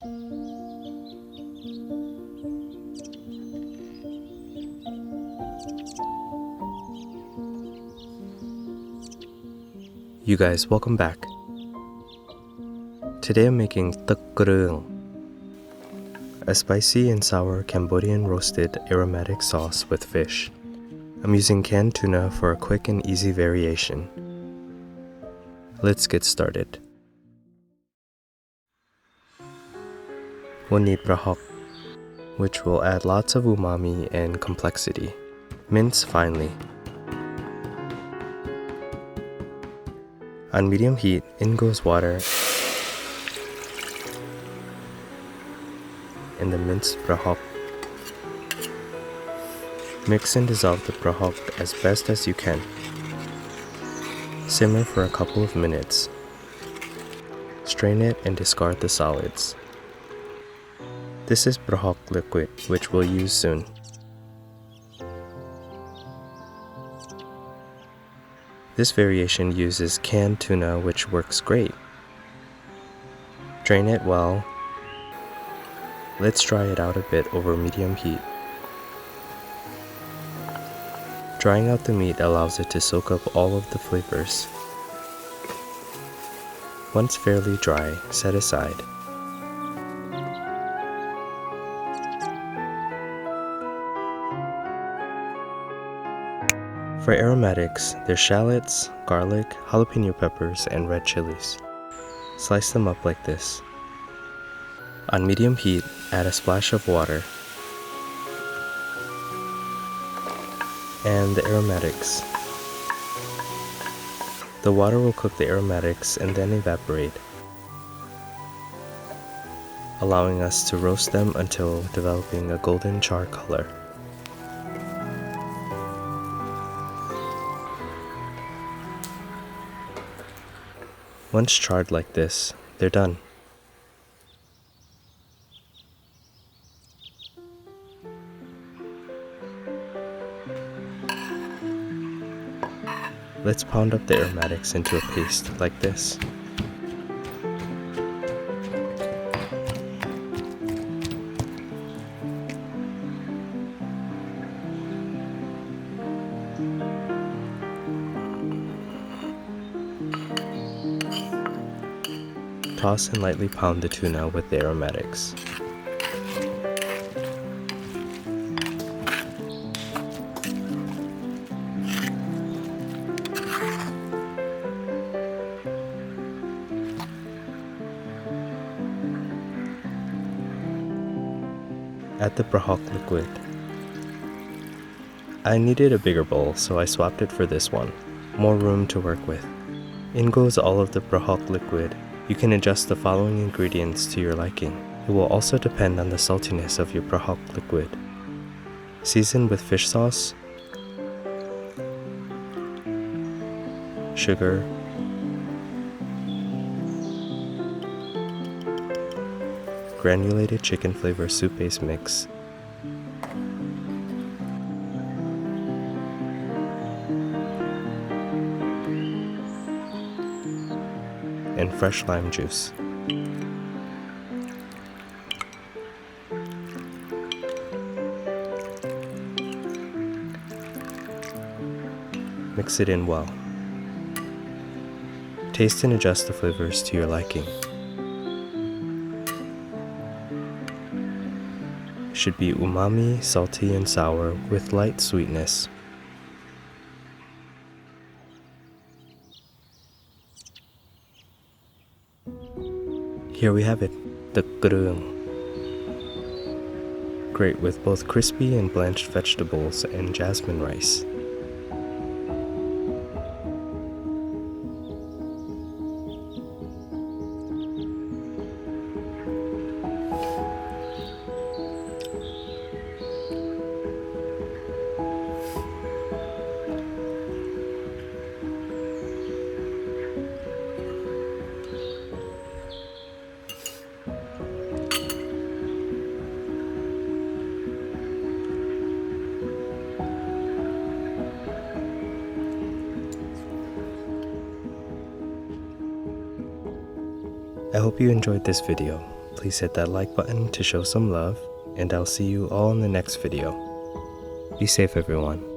You guys, welcome back. Today I'm making Tuk Kroeung, a spicy and sour Cambodian roasted aromatic sauce with fish. I'm using canned tuna for a quick and easy variation. Let's get started. We'll need prahok, which will add lots of umami and complexity. Mince finely. On medium heat, in goes water and the minced prahok. Mix and dissolve the prahok as best as you can. Simmer for a couple of minutes. Strain it and discard the solids. This is Prahok Liquid, which we'll use soon. This variation uses canned tuna, which works great. Drain it well. Let's dry it out a bit over medium heat. Drying out the meat allows it to soak up all of the flavors. Once fairly dry, set aside. For aromatics, there's shallots, garlic, jalapeno peppers, and red chilies. Slice them up like this. On medium heat, add a splash of water and the aromatics. The water will cook the aromatics and then evaporate, allowing us to roast them until developing a golden char color. Once charred like this, they're done. Let's pound up the aromatics into a paste like this. Toss and lightly pound the tuna with the aromatics. Add the Prahok Liquid. I needed a bigger bowl, so I swapped it for this one. More room to work with. In goes all of the Prahok Liquid. You can adjust the following ingredients to your liking. It will also depend on the saltiness of your Prahok Liquid. Season with fish sauce, sugar, granulated chicken flavor soup base mix, and fresh lime juice. Mix it in well. Taste and adjust the flavors to your liking. Should be umami, salty, and sour with light sweetness. Here we have it, Tuk Kroeung. Great with both crispy and blanched vegetables and jasmine rice. I hope you enjoyed this video. Please please hit that like button to show some love, and I'll see you all in the next video. Be safe everyone.